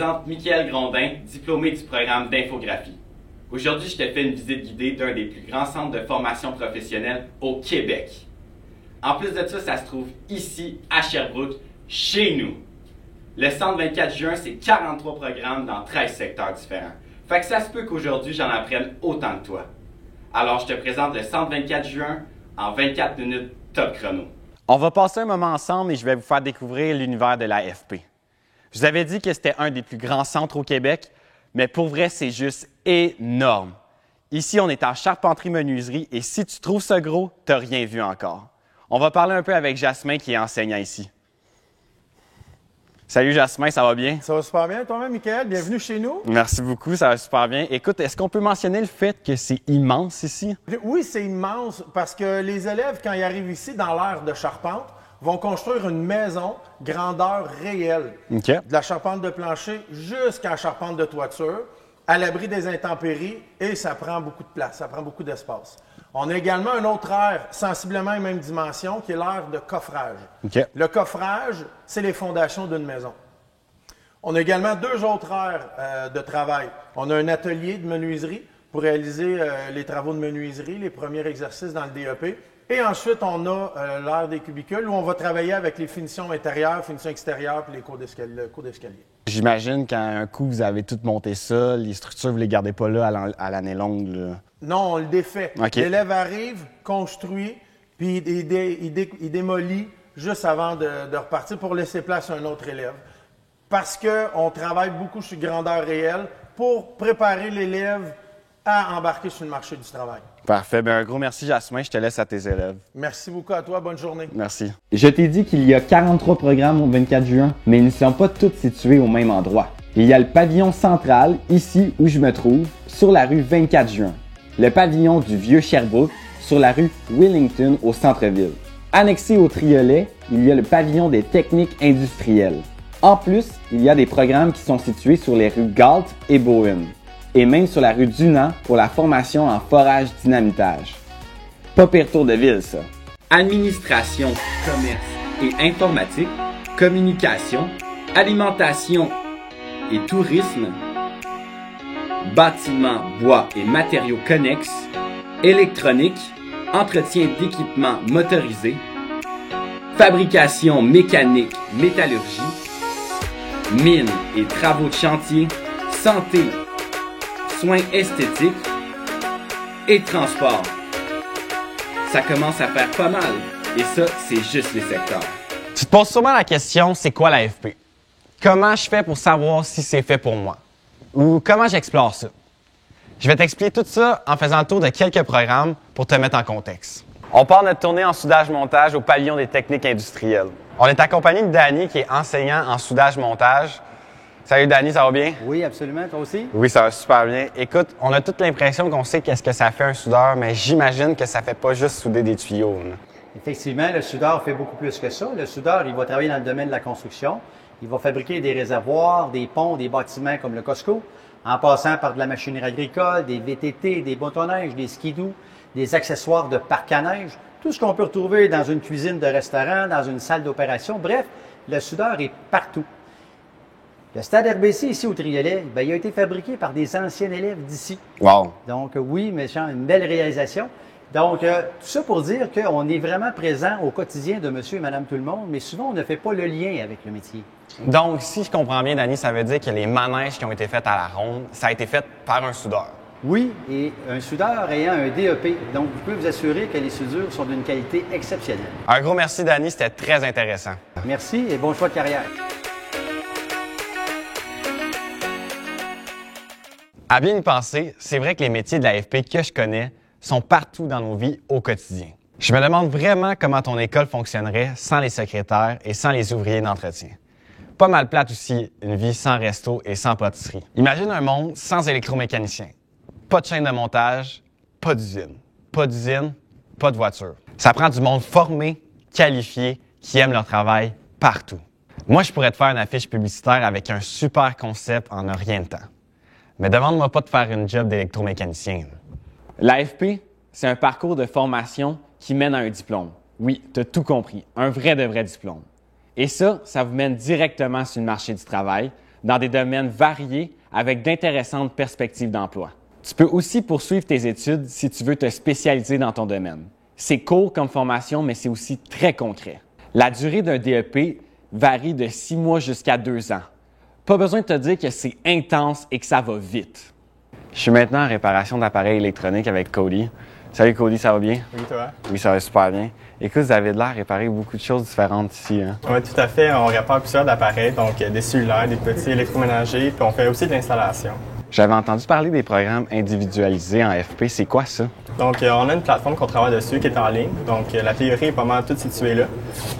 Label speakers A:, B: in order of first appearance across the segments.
A: présente Michael Grondin, diplômé du programme d'infographie. Aujourd'hui, je te fais une visite guidée d'un des plus grands centres de formation professionnelle au Québec. En plus de ça se trouve ici, à Sherbrooke, chez nous. Le Centre 24 juin, c'est 43 programmes dans 13 secteurs différents. Fait que ça se peut qu'aujourd'hui, j'en apprenne autant que toi. Alors, je te présente le Centre 24 juin en 24 minutes top chrono.
B: On va passer un moment ensemble et je vais vous faire découvrir l'univers de l'AFP. Je vous avais dit que c'était un des plus grands centres au Québec, mais pour vrai, c'est juste énorme. Ici, on est en charpenterie-menuiserie et si tu trouves ça gros, tu n'as rien vu encore. On va parler un peu avec Jasmin qui est enseignant ici. Salut Jasmin, ça va bien?
C: Ça va super bien. Toi-même, Michael, bienvenue chez nous.
B: Merci beaucoup, ça va super bien. Écoute, est-ce qu'on peut mentionner le fait que c'est immense ici?
C: Oui, c'est immense parce que les élèves, quand ils arrivent ici dans l'ère de charpente, vont construire une maison grandeur réelle.
B: OK.
C: De la charpente de plancher jusqu'à la charpente de toiture, à l'abri des intempéries, et ça prend beaucoup de place, ça prend beaucoup d'espace. On a également un autre aire, sensiblement les mêmes dimensions, qui est l'aire de coffrage.
B: OK.
C: Le coffrage, c'est les fondations d'une maison. On a également deux autres aires de travail. On a un atelier de menuiserie pour réaliser les travaux de menuiserie, les premiers exercices dans le DEP. Et ensuite, on a l'aire des cubicules où on va travailler avec les finitions intérieures, finitions extérieures puis les cours d'escalier.
B: J'imagine qu'à un coup, vous avez tout monté ça, les structures, vous ne les gardez pas là à l'année longue, là.
C: Non, on le défait.
B: Okay.
C: L'élève arrive, construit, puis il démolit juste avant de repartir pour laisser place à un autre élève. Parce qu'on travaille beaucoup sur grandeur réelle pour préparer l'élève à embarquer sur le marché du travail.
B: Parfait. Bien, un gros merci, Jasmin. Je te laisse à tes élèves.
C: Merci beaucoup à toi. Bonne journée.
B: Merci.
D: Je t'ai dit qu'il y a 43 programmes au 24 juin, mais ils ne sont pas tous situés au même endroit. Il y a le pavillon central, ici où je me trouve, sur la rue 24 juin. Le pavillon du Vieux Sherbrooke, sur la rue Wellington, au centre-ville. Annexé au triolet, il y a le pavillon des techniques industrielles. En plus, il y a des programmes qui sont situés sur les rues Galt et Bowen, et même sur la rue Dunant pour la formation en forage-dynamitage. Pas pire tour de ville, ça.
A: Administration, commerce et informatique, communication, alimentation et tourisme, bâtiments, bois et matériaux connexes, électronique, entretien d'équipements motorisés, fabrication mécanique, métallurgie, mines et travaux de chantier, santé, soins esthétiques et transport. Ça commence à faire pas mal et ça, c'est juste les secteurs.
B: Tu te poses sûrement la question, c'est quoi l'AFP? Comment je fais pour savoir si c'est fait pour moi? Ou comment j'explore ça? Je vais t'expliquer tout ça en faisant le tour de quelques programmes pour te mettre en contexte. On part notre tournée en soudage-montage au pavillon des techniques industrielles. On est accompagné de Danny qui est enseignant en soudage-montage. Salut Danny, ça va bien?
E: Oui, absolument. Toi aussi?
B: Oui, ça va super bien. Écoute, on a toute l'impression qu'on sait qu'est-ce que ça fait un soudeur, mais j'imagine que ça fait pas juste souder des tuyaux, là.
E: Effectivement, le soudeur fait beaucoup plus que ça. Le soudeur, il va travailler dans le domaine de la construction. Il va fabriquer des réservoirs, des ponts, des bâtiments comme le Costco, en passant par de la machinerie agricole, des VTT, des motoneiges, des skidoo, des accessoires de parc à neige, tout ce qu'on peut retrouver dans une cuisine de restaurant, dans une salle d'opération. Bref, le soudeur est partout. Le stade RBC ici au Triolet, bien, il a été fabriqué par des anciens élèves d'ici.
B: Wow!
E: Donc oui, mais une belle réalisation. Donc, tout ça pour dire qu'on est vraiment présent au quotidien de monsieur et madame tout le monde, mais souvent, on ne fait pas le lien avec le métier.
B: Donc, si je comprends bien, Danny, ça veut dire que les manèges qui ont été faits à la ronde, ça a été fait par un soudeur.
E: Oui, et un soudeur ayant un DEP. Donc, vous pouvez vous assurer que les soudures sont d'une qualité exceptionnelle.
B: Un gros merci, Danny, c'était très intéressant.
E: Merci et bon choix de carrière.
B: À bien y penser, c'est vrai que les métiers de l'AFP que je connais sont partout dans nos vies au quotidien. Je me demande vraiment comment ton école fonctionnerait sans les secrétaires et sans les ouvriers d'entretien. Pas mal plate aussi, une vie sans resto et sans pâtisserie. Imagine un monde sans électromécanicien. Pas de chaîne de montage, pas d'usine. Pas d'usine, pas de voiture. Ça prend du monde formé, qualifié, qui aime leur travail partout. Moi, je pourrais te faire une affiche publicitaire avec un super concept en un rien de temps. Mais demande-moi pas de faire une job d'électromécanicien. L'AFP, c'est un parcours de formation qui mène à un diplôme. Oui, tu as tout compris, un vrai de vrai diplôme. Et ça vous mène directement sur le marché du travail
D: dans des domaines variés avec d'intéressantes perspectives d'emploi. Tu peux aussi poursuivre tes études si tu veux te spécialiser dans ton domaine. C'est court comme formation, mais c'est aussi très concret. La durée d'un DEP varie de 6 mois jusqu'à 2 ans. Pas besoin de te dire que c'est intense et que ça va vite. Je suis maintenant en réparation d'appareils électroniques avec Cody. Salut Cody, ça va bien?
F: Oui, toi?
D: Oui, ça va super bien. Écoute, vous avez de l'air à réparer beaucoup de choses différentes ici, hein?
F: Oui, tout à fait. On répare plusieurs appareils, donc des cellulaires, des petits électroménagers, puis on fait aussi de l'installation.
D: J'avais entendu parler des programmes individualisés en FP. C'est quoi ça?
F: Donc, on a une plateforme qu'on travaille dessus qui est en ligne. Donc, la théorie est pas mal toute située là.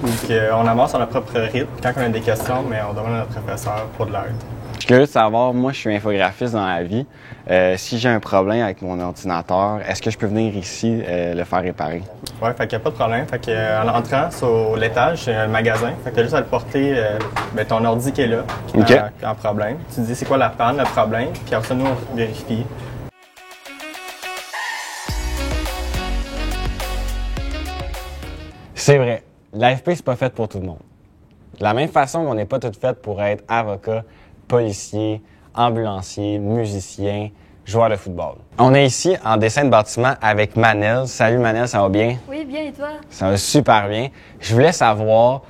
F: Donc, on avance à notre propre rythme. Quand on a des questions, mais on demande à notre professeur pour de l'aide.
D: Je suis curieux de savoir, moi, je suis infographiste dans la vie. Si j'ai un problème avec mon ordinateur, est-ce que je peux venir ici le faire réparer?
F: Oui, fait qu'il n'y a pas de problème. Fait que, en entrant sur l'étage, c'est un magasin. Fait que tu as juste à le porter ton ordi qui est là, qui est en problème. Tu dis c'est quoi la panne, le problème, puis après ça, nous, on vérifie.
B: C'est vrai, l'AFP, c'est pas fait pour tout le monde. De la même façon qu'on n'est pas toutes faites pour être avocat, policier, ambulancier, musicien, joueur de football. On est ici en dessin de bâtiment avec Manel. Salut Manel, ça va bien?
G: Oui, bien, et toi?
B: Ça va super bien. Je voulais savoir,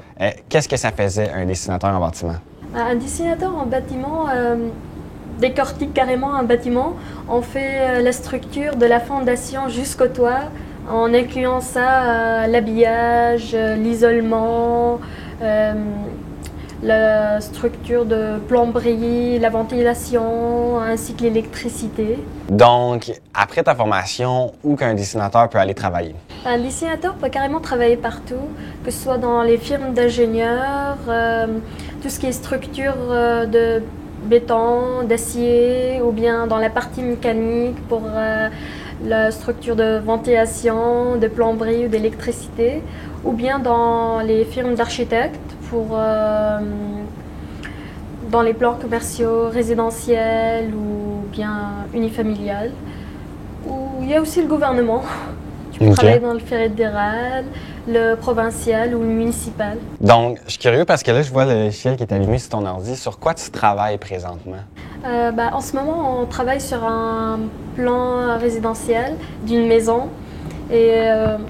B: qu'est-ce que ça faisait un dessinateur en bâtiment?
G: Un dessinateur en bâtiment décortique carrément un bâtiment. On fait la structure de la fondation jusqu'au toit, en incluant ça, l'habillage, l'isolement, la structure de plomberie, la ventilation, ainsi que l'électricité.
B: Donc, après ta formation, où qu'un dessinateur peut aller travailler?
G: Un dessinateur peut carrément travailler partout, que ce soit dans les firmes d'ingénieurs, tout ce qui est structure de béton, d'acier, ou bien dans la partie mécanique pour la structure de ventilation, de plomberie ou d'électricité, ou bien dans les firmes d'architectes pour dans les plans commerciaux, résidentiels ou bien unifamiliales. Ou il y a aussi le gouvernement. Tu peux travailler dans le fédéral, le provincial ou le municipal.
B: Donc, je suis curieux parce que là, je vois le logiciel qui est allumé sur ton ordi. Sur quoi tu travailles présentement?
G: En ce moment, on travaille sur un plan résidentiel d'une maison. Et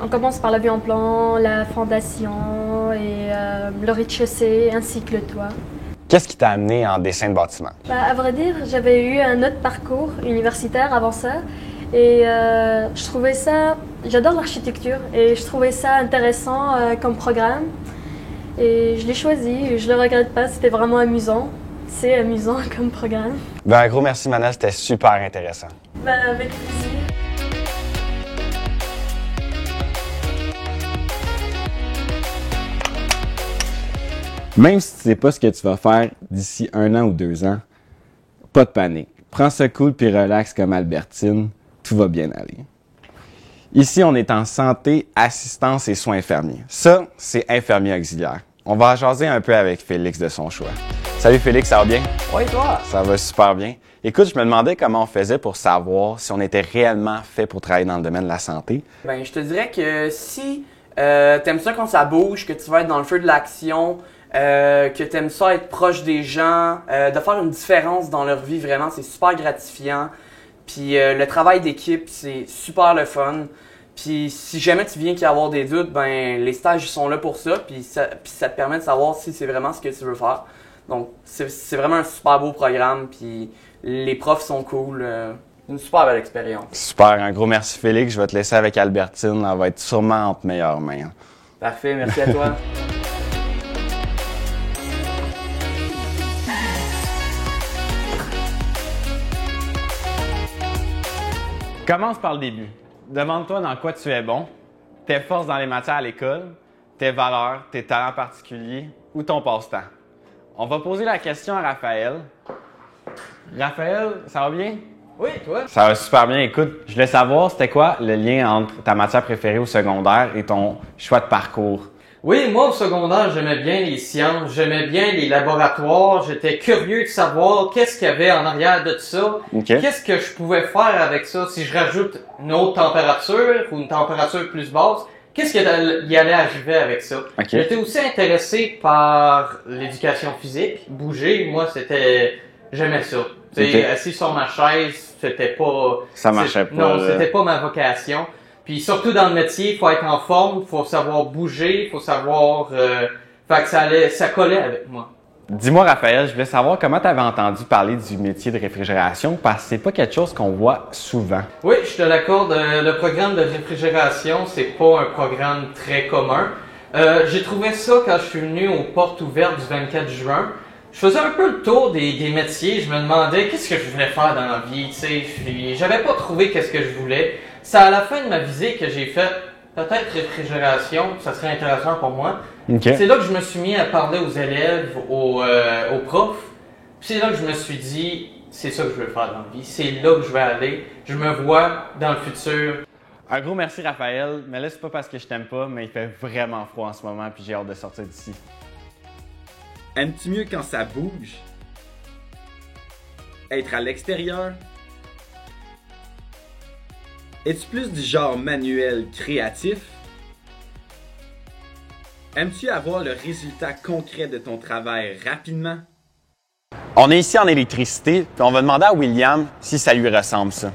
G: on commence par la vue en plan, la fondation et le rez-de-chaussée ainsi que le toit.
B: Qu'est-ce qui t'a amené en dessin de bâtiment?
G: À vrai dire, j'avais eu un autre parcours universitaire avant ça. Et je trouvais ça, j'adore l'architecture et je trouvais ça intéressant comme programme. Et je l'ai choisi et je le regrette pas, c'était vraiment amusant. C'est amusant comme programme.
B: Un gros merci Manel, c'était super intéressant.
G: Avec plaisir.
D: Même si tu ne sais pas ce que tu vas faire d'ici 1 an ou 2 ans, pas de panique. Prends ça cool puis relax comme Albertine, tout va bien aller. Ici, on est en santé, assistance et soins infirmiers. Ça, c'est infirmier auxiliaire. On va jaser un peu avec Félix de son choix. Salut Félix, ça va bien?
H: Oui, toi?
D: Ça va super bien. Écoute, je me demandais comment on faisait pour savoir si on était réellement fait pour travailler dans le domaine de la santé.
H: Ben, je te dirais que si t'aimes ça quand ça bouge, que tu vas être dans le feu de l'action, que t'aimes ça être proche des gens, de faire une différence dans leur vie, vraiment, c'est super gratifiant. Puis le travail d'équipe, c'est super le fun. Puis si jamais tu viens qu'il y avoir des doutes, ben les stages ils sont là pour ça. Puis ça te permet de savoir si c'est vraiment ce que tu veux faire. Donc c'est vraiment un super beau programme. Puis les profs sont cool. Une super belle expérience.
D: Super, un gros merci Félix. Je vais te laisser avec Albertine. Elle va être sûrement entre meilleures mains.
H: Parfait, merci à toi.
B: Commence par le début. Demande-toi dans quoi tu es bon, tes forces dans les matières à l'école, tes valeurs, tes talents particuliers ou ton passe-temps. On va poser la question à Raphaël. Raphaël, ça va bien?
H: Oui, toi?
B: Ça va super bien. Écoute, je voulais savoir, c'était quoi le lien entre ta matière préférée au secondaire et ton choix de parcours?
I: Oui, moi au secondaire, j'aimais bien les sciences, j'aimais bien les laboratoires, j'étais curieux de savoir qu'est-ce qu'il y avait en arrière de tout ça, qu'est-ce que je pouvais faire avec ça, si je rajoute une autre température ou une température plus basse, qu'est-ce qu'il allait arriver avec ça.
B: Okay.
I: J'étais aussi intéressé par l'éducation physique, bouger. Moi, j'aimais ça. Okay. Assis sur ma chaise, c'était pas...
B: Ça marchait pas.
I: Non, c'était pas ma vocation. Puis surtout dans le métier, il faut être en forme, il faut savoir bouger, il faut savoir... fait que ça collait avec moi.
B: Dis-moi, Raphaël, je voulais savoir comment tu avais entendu parler du métier de réfrigération parce que c'est pas quelque chose qu'on voit souvent.
I: Oui, je te l'accorde. Le programme de réfrigération, c'est pas un programme très commun. J'ai trouvé ça quand je suis venu aux portes ouvertes du 24 juin. Je faisais un peu le tour des métiers. Je me demandais qu'est-ce que je voulais faire dans la vie. Tu sais, j'avais pas trouvé qu'est-ce que je voulais. C'est à la fin de ma visite que j'ai fait peut-être réfrigération. Ça serait intéressant pour moi.
B: Okay.
I: C'est là que je me suis mis à parler aux élèves, aux profs. Puis c'est là que je me suis dit, c'est ça que je veux faire dans la vie. C'est là que je vais aller. Je me vois dans le futur.
B: Un gros merci, Raphaël. Mais là, c'est pas parce que je t'aime pas, mais il fait vraiment froid en ce moment puis j'ai hâte de sortir d'ici.
A: Aimes-tu mieux quand ça bouge? Être à l'extérieur? Es-tu plus du genre manuel créatif? Aimes-tu avoir le résultat concret de ton travail rapidement?
B: On est ici en électricité, puis on va demander à William si ça lui ressemble, ça.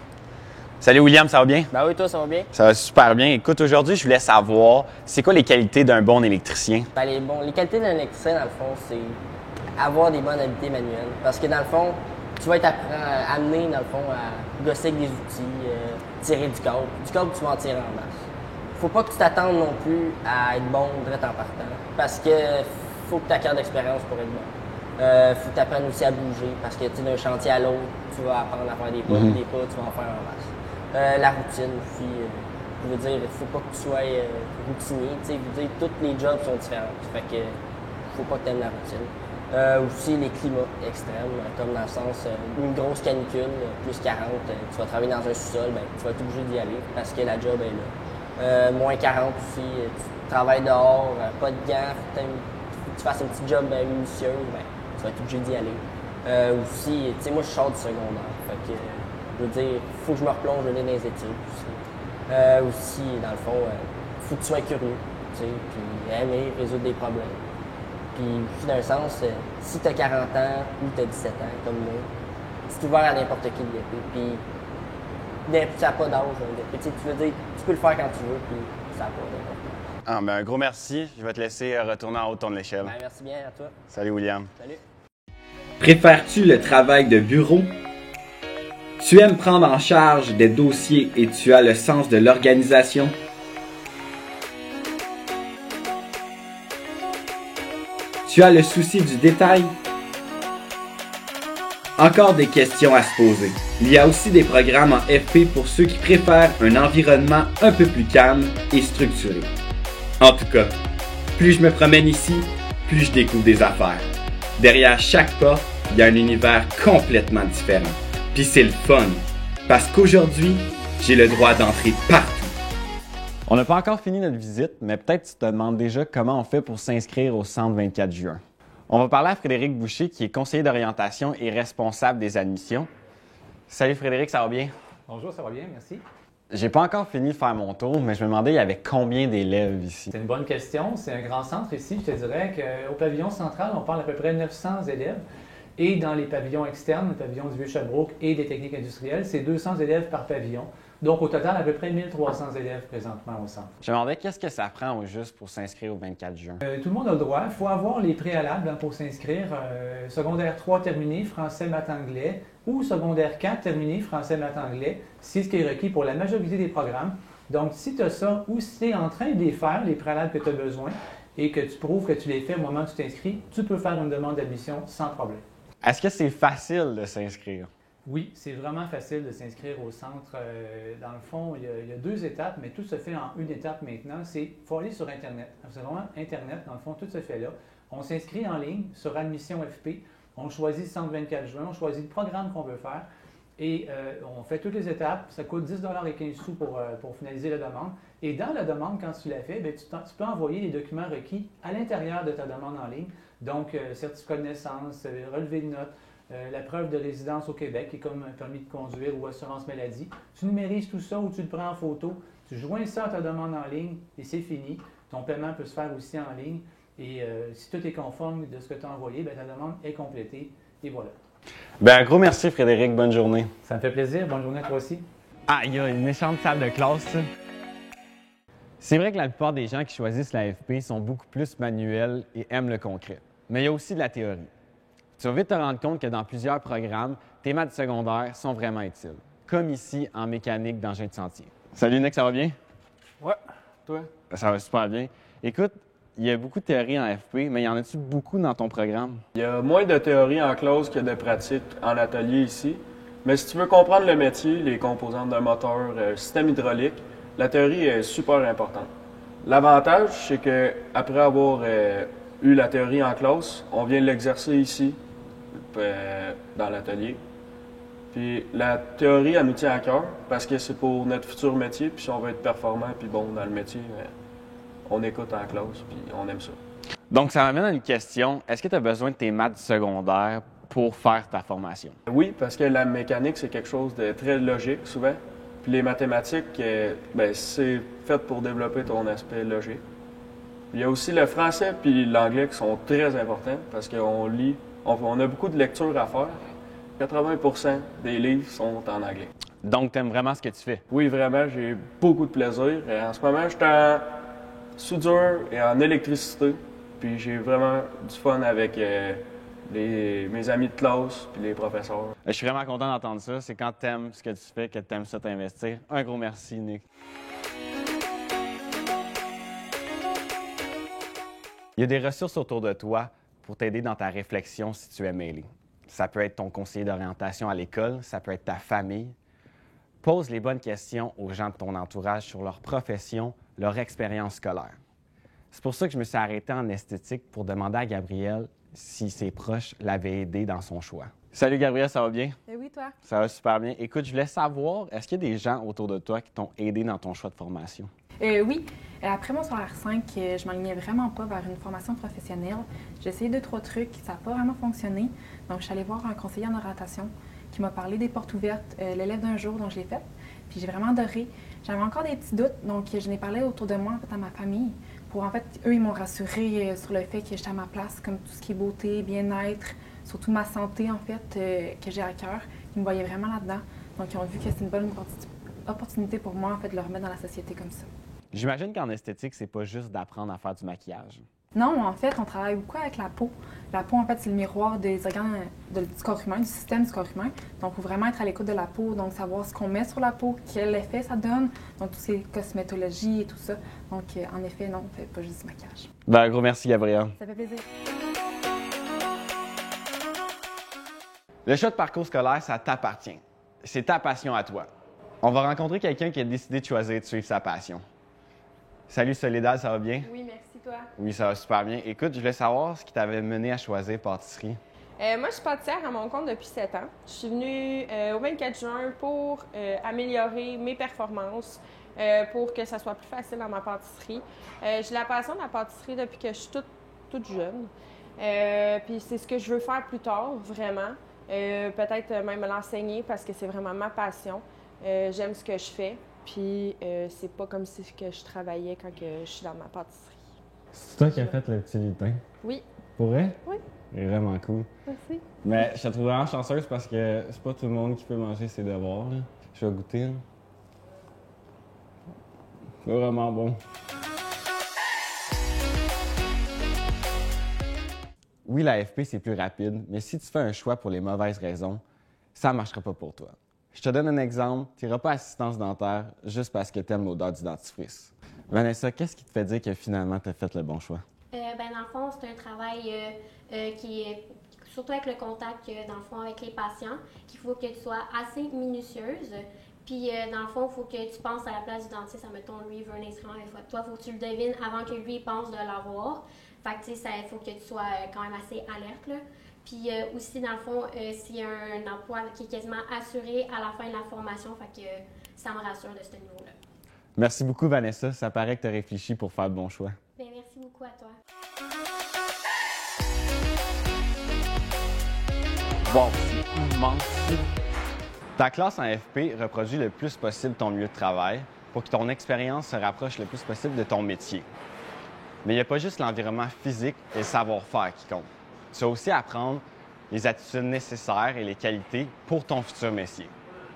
B: Salut William, ça va bien?
J: Ben oui, toi, ça va bien?
B: Ça va super bien. Écoute, aujourd'hui, je voulais savoir, c'est quoi les qualités d'un bon électricien?
J: Ben, les qualités d'un électricien, dans le fond, c'est avoir des bonnes habiletés manuelles. Parce que dans le fond, tu vas être amené, dans le fond, à gosser avec des outils, tirer du câble. Du câble, tu vas en tirer en masse. Faut pas que tu t'attendes non plus à être bon direct en partant. Parce que faut que tu acquières d'expérience pour être bon. Faut que tu apprennes aussi à bouger. Parce que d'un chantier à l'autre, tu vas apprendre à faire des pas, des pas, tu vas en faire en masse. La routine aussi. Je veux dire, il faut pas que tu sois routinier. Je veux dire, tous les jobs sont différents. Fait que faut pas que tu aimes la routine. Aussi les climats extrêmes, comme dans le sens une grosse canicule, plus 40, tu vas travailler dans un sous-sol, ben, tu vas être obligé d'y aller parce que la job est là. Moins 40 aussi, tu travailles dehors, pas de gants, faut que tu fasses un petit job minutieux, ben, tu vas être obligé d'y aller. Aussi, tu sais, moi je sors du secondaire, fait que je veux dire, faut que je me replonge dans les études aussi. Aussi, dans le fond, faut que tu sois curieux, tu sais, puis aimer résoudre des problèmes. Puis, dans un sens, si tu as 40 ans ou tu as 17 ans, comme moi, c'est ouvert à n'importe qui de l'épée. Puis, ça n'a pas d'âge. Tu veux dire, tu peux le faire quand tu veux, puis ça n'a pas d'importance.
B: Ah, ben, un gros merci. Je vais te laisser retourner en haut de ton échelle.
J: Ben, merci bien à toi.
B: Salut, William.
J: Salut.
A: Préfères-tu le travail de bureau? Tu aimes prendre en charge des dossiers et tu as le sens de l'organisation? Tu as le souci du détail? Encore des questions à se poser. Il y a aussi des programmes en FP pour ceux qui préfèrent un environnement un peu plus calme et structuré. En tout cas, plus je me promène ici, plus je découvre des affaires. Derrière chaque pas, il y a un univers complètement différent. Puis c'est le fun, parce qu'aujourd'hui, j'ai le droit d'entrer partout.
B: On n'a pas encore fini notre visite, mais peut-être tu te demandes déjà comment on fait pour s'inscrire au Centre 24 juin. On va parler à Frédéric Boucher, qui est conseiller d'orientation et responsable des admissions. Salut Frédéric, ça va bien?
K: Bonjour, ça va bien, merci.
B: J'ai pas encore fini de faire mon tour, mais je me demandais il y avait combien d'élèves ici?
K: C'est une bonne question. C'est un grand centre ici. Je te dirais qu'au pavillon central, on parle à peu près 900 élèves. Et dans les pavillons externes, le pavillon du Vieux-Sherbrooke et des techniques industrielles, c'est 200 élèves par pavillon. Donc, au total, à peu près 1300 élèves présentement au centre.
B: Je me demandais qu'est-ce que ça prend au juste pour s'inscrire au 24 juin?
K: Tout le monde a le droit. Il faut avoir les préalables pour s'inscrire. Secondaire 3 terminé, français, maths, anglais, ou secondaire 4 terminé, français, maths, anglais. C'est ce qui est requis pour la majorité des programmes. Donc, si tu as ça ou si tu es en train de les faire, les préalables que tu as besoin, et que tu prouves que tu les fais au moment où tu t'inscris, tu peux faire une demande d'admission sans problème.
B: Est-ce que c'est facile de s'inscrire?
K: Oui, c'est vraiment facile de s'inscrire au centre. Dans le fond, il y a 2 étapes, mais tout se fait en une étape maintenant. Il faut aller sur Internet. C'est vraiment Internet, dans le fond, tout se fait là. On s'inscrit en ligne sur Admission FP. On choisit le centre 24 juin, on choisit le programme qu'on veut faire et on fait toutes les étapes. Ça coûte 10,15 $ pour finaliser la demande. Et dans la demande, quand tu l'as fait, bien, tu peux envoyer les documents requis à l'intérieur de ta demande en ligne. Donc, certificat de naissance, relevé de notes, la preuve de résidence au Québec, qui est comme un permis de conduire ou assurance maladie. Tu numérises tout ça ou tu le prends en photo, tu joins ça à ta demande en ligne et c'est fini. Ton paiement peut se faire aussi en ligne et si tout est conforme de ce que tu as envoyé, bien, ta demande est complétée et voilà.
B: Ben, un gros merci Frédéric, bonne journée.
K: Ça me fait plaisir, bonne journée à toi aussi.
B: Ah, il y a une méchante salle de classe, ça. C'est vrai que la plupart des gens qui choisissent l'AFP sont beaucoup plus manuels et aiment le concret. Mais il y a aussi de la théorie. Tu vas vite te rendre compte que dans plusieurs programmes, tes maths secondaires sont vraiment utiles, comme ici en mécanique d'engin de chantier. Salut Nick, ça va bien?
L: Ouais, toi?
B: Ça va super bien. Écoute, il y a beaucoup de théorie en AFP, mais y en a-tu beaucoup dans ton programme?
L: Il y a moins de théorie en classe que de pratique en atelier ici. Mais si tu veux comprendre le métier, les composantes d'un moteur, système hydraulique, la théorie est super importante. L'avantage, c'est que après avoir eu la théorie en classe, on vient l'exercer ici, dans l'atelier. Puis la théorie, elle nous tient à cœur parce que c'est pour notre futur métier. Puis si on veut être performant, puis bon, dans le métier, on écoute en classe, puis on aime ça.
B: Donc, ça m'amène à une question. Est-ce que tu as besoin de tes maths secondaires pour faire ta formation?
L: Oui, parce que la mécanique, c'est quelque chose de très logique, souvent. Puis les mathématiques, c'est fait pour développer ton aspect logique. Il y a aussi le français puis l'anglais qui sont très importants parce qu'on lit, on a beaucoup de lectures à faire. 80% des livres sont en anglais.
B: Donc, tu aimes vraiment ce que tu fais?
L: Oui, vraiment, j'ai beaucoup de plaisir. En ce moment, je suis en soudure et en électricité. Puis j'ai vraiment du fun avec mes amis de classe puis les professeurs.
B: Je suis vraiment content d'entendre ça. C'est quand tu aimes ce que tu fais que tu aimes ça t'investir. Un gros merci, Nick. Il y a des ressources autour de toi pour t'aider dans ta réflexion si tu es mêlé. Ça peut être ton conseiller d'orientation à l'école, ça peut être ta famille. Pose les bonnes questions aux gens de ton entourage sur leur profession, leur expérience scolaire. C'est pour ça que je me suis arrêté en esthétique pour demander à Gabrielle si ses proches l'avaient aidé dans son choix. Salut Gabrielle, ça va bien?
M: Oui, toi?
B: Ça va super bien. Écoute, je voulais savoir, est-ce qu'il y a des gens autour de toi qui t'ont aidé dans ton choix de formation?
M: Oui. Après mon secondaire 5, je m'alignais vraiment pas vers une formation professionnelle. J'ai essayé 2-3 trucs, ça n'a pas vraiment fonctionné. Donc, je suis allée voir un conseiller en orientation qui m'a parlé des portes ouvertes, l'élève d'un jour, dont je l'ai faite. Puis j'ai vraiment adoré. J'avais encore des petits doutes, donc je n'ai parlé autour de moi, en fait, à ma famille. En fait, eux, ils m'ont rassurée sur le fait que j'étais à ma place, comme tout ce qui est beauté, bien-être, surtout ma santé, en fait, que j'ai à cœur. Ils me voyaient vraiment là-dedans. Donc, ils ont vu que c'est une bonne opportunité pour moi, en fait, de le remettre dans la société comme ça.
B: J'imagine qu'en esthétique, c'est pas juste d'apprendre à faire du maquillage.
M: Non, en fait, on travaille beaucoup avec la peau. La peau, en fait, c'est le miroir des organes du corps humain, du système du corps humain. Donc, il faut vraiment être à l'écoute de la peau, donc savoir ce qu'on met sur la peau, quel effet ça donne, donc tout ce qui est cosmétologie et tout ça. Donc, en effet, non, on ne fait pas juste du maquillage.
B: Ben, un gros merci, Gabrielle.
M: Ça fait plaisir.
B: Le choix de parcours scolaire, ça t'appartient. C'est ta passion à toi. On va rencontrer quelqu'un qui a décidé de choisir de suivre sa passion. Salut Soledad, ça va bien?
N: Oui, merci, toi.
B: Oui, ça va super bien. Écoute, je voulais savoir ce qui t'avait mené à choisir pâtisserie.
N: Moi, je suis pâtissière à mon compte depuis 7 ans. Je suis venue au 24 juin pour améliorer mes performances, pour que ça soit plus facile dans ma pâtisserie. J'ai la passion de la pâtisserie depuis que je suis toute jeune. Puis c'est ce que je veux faire plus tard, vraiment. Peut-être même l'enseigner parce que c'est vraiment ma passion. J'aime ce que je fais. Puis c'est pas comme si que je travaillais quand que je suis dans ma pâtisserie.
B: C'est toi qui as fait le petit lutin?
N: Oui.
B: Pour vrai?
N: Oui.
B: C'est vraiment cool.
N: Merci.
B: Mais je te trouve vraiment chanceuse parce que c'est pas tout le monde qui peut manger ses devoirs. Là. Je vais goûter. Là. C'est vraiment bon. Oui, l'AFP, c'est plus rapide, mais si tu fais un choix pour les mauvaises raisons, ça ne marchera pas pour toi. Je te donne un exemple. Tu n'iras pas à assistance dentaire juste parce que tu aimes l'odeur du dentifrice. Vanessa, qu'est-ce qui te fait dire que finalement tu as fait le bon choix?
G: Dans le fond, c'est un travail qui est surtout avec le contact, dans le fond, avec les patients, qu'il faut que tu sois assez minutieuse. Puis, dans le fond, il faut que tu penses à la place du dentiste. Admettons, lui, il veut un instrument avec toi. Il faut que tu le devines avant que lui pense de l'avoir. Fait que, tu sais, il faut que tu sois quand même assez alerte, là. Puis aussi, dans le fond, s'il y a un emploi qui est quasiment assuré à la fin de la formation, fait que ça me rassure de ce niveau-là.
B: Merci beaucoup, Vanessa. Ça paraît que tu as réfléchi pour faire le bon choix.
G: Bien, merci beaucoup à toi.
B: Wow, c'est immense! Ta classe en FP reproduit le plus possible ton milieu de travail pour que ton expérience se rapproche le plus possible de ton métier. Mais il n'y a pas juste l'environnement physique et le savoir-faire qui compte. Tu vas aussi apprendre les attitudes nécessaires et les qualités pour ton futur métier.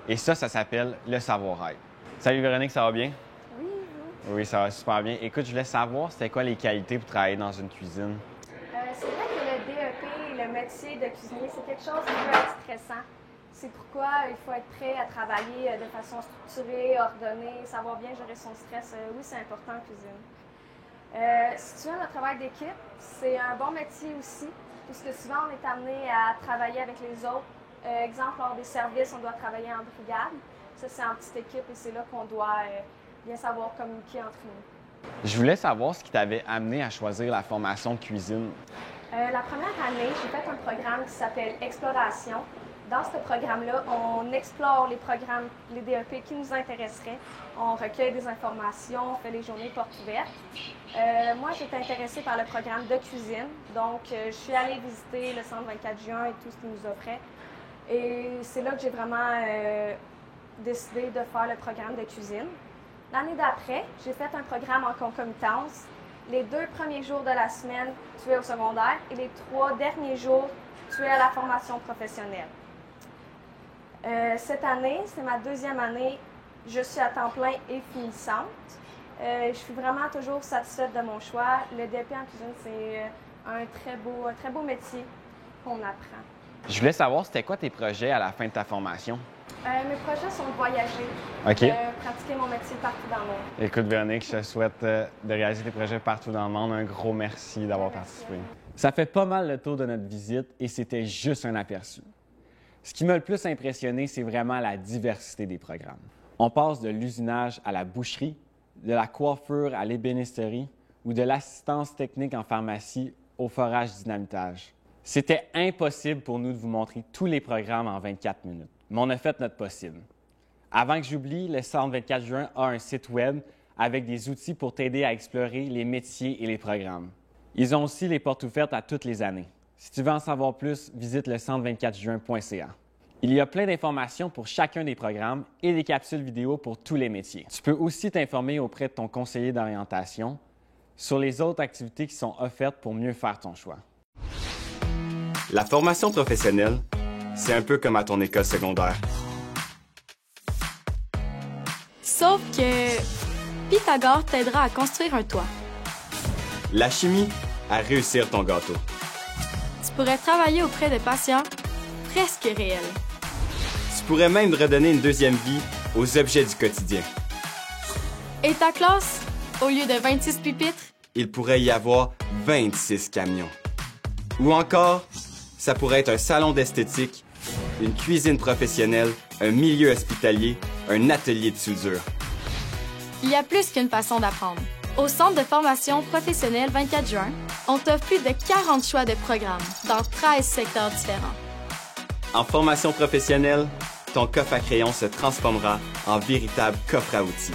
B: Et ça s'appelle le savoir-être. Salut Véronique, ça va bien?
O: Oui, vous?
B: Oui, ça va super bien. Écoute, je voulais savoir, c'était quoi les qualités pour travailler dans une cuisine?
O: C'est vrai que le DEP et le métier de cuisinier, c'est quelque chose qui peut être stressant. C'est pourquoi il faut être prêt à travailler de façon structurée, ordonnée, savoir bien gérer son stress. Oui, c'est important en cuisine. Si tu aimes le travail d'équipe, c'est un bon métier aussi, puisque souvent on est amené à travailler avec les autres. Exemple, lors des services, on doit travailler en brigade. Ça, c'est en petite équipe et c'est là qu'on doit bien savoir communiquer entre nous.
B: Je voulais savoir ce qui t'avait amené à choisir la formation de cuisine.
O: La première année, j'ai fait un programme qui s'appelle Exploration. Dans ce programme-là, on explore les programmes, les DEP qui nous intéresseraient. On recueille des informations, on fait les journées portes ouvertes. Moi, j'étais intéressée par le programme de cuisine. Donc, je suis allée visiter le centre 24 juin et tout ce qu'il nous offrait. Et c'est là que j'ai vraiment décidé de faire le programme de cuisine. L'année d'après, j'ai fait un programme en concomitance. Les 2 premiers jours de la semaine, tu es au secondaire et les 3 derniers jours, tu es à la formation professionnelle. Cette année, c'est ma 2e année, je suis à temps plein et finissante. Je suis vraiment toujours satisfaite de mon choix. Le DEP en cuisine, c'est un très beau métier qu'on apprend.
B: Je voulais savoir, c'était quoi tes projets à la fin de ta formation?
O: Mes projets sont de voyager, pratiquer mon métier partout dans le monde.
B: Écoute, Véronique, je te souhaite de réaliser tes projets partout dans le monde. Un gros merci d'avoir participé. Ça fait pas mal le tour de notre visite et c'était juste un aperçu. Ce qui m'a le plus impressionné, c'est vraiment la diversité des programmes. On passe de l'usinage à la boucherie, de la coiffure à l'ébénisterie ou de l'assistance technique en pharmacie au forage-dynamitage. C'était impossible pour nous de vous montrer tous les programmes en 24 minutes, mais on a fait notre possible. Avant que j'oublie, le Centre 24 juin a un site web avec des outils pour t'aider à explorer les métiers et les programmes. Ils ont aussi les portes ouvertes à toutes les années. Si tu veux en savoir plus, visite le centre24juin.ca. Il y a plein d'informations pour chacun des programmes et des capsules vidéo pour tous les métiers. Tu peux aussi t'informer auprès de ton conseiller d'orientation sur les autres activités qui sont offertes pour mieux faire ton choix.
A: La formation professionnelle, c'est un peu comme à ton école secondaire.
P: Sauf que Pythagore t'aidera à construire un toit.
A: La chimie, à réussir ton gâteau.
P: Tu pourrais travailler auprès de patients presque réels.
A: Tu pourrais même redonner une deuxième vie aux objets du quotidien.
P: Et ta classe, au lieu de 26 pupitres,
A: il pourrait y avoir 26 camions. Ou encore, ça pourrait être un salon d'esthétique, une cuisine professionnelle, un milieu hospitalier, un atelier de soudure.
P: Il y a plus qu'une façon d'apprendre. Au Centre de formation professionnelle 24 juin, on t'offre plus de 40 choix de programmes dans 13 secteurs différents.
A: En formation professionnelle, ton coffre à crayon se transformera en véritable coffre à outils.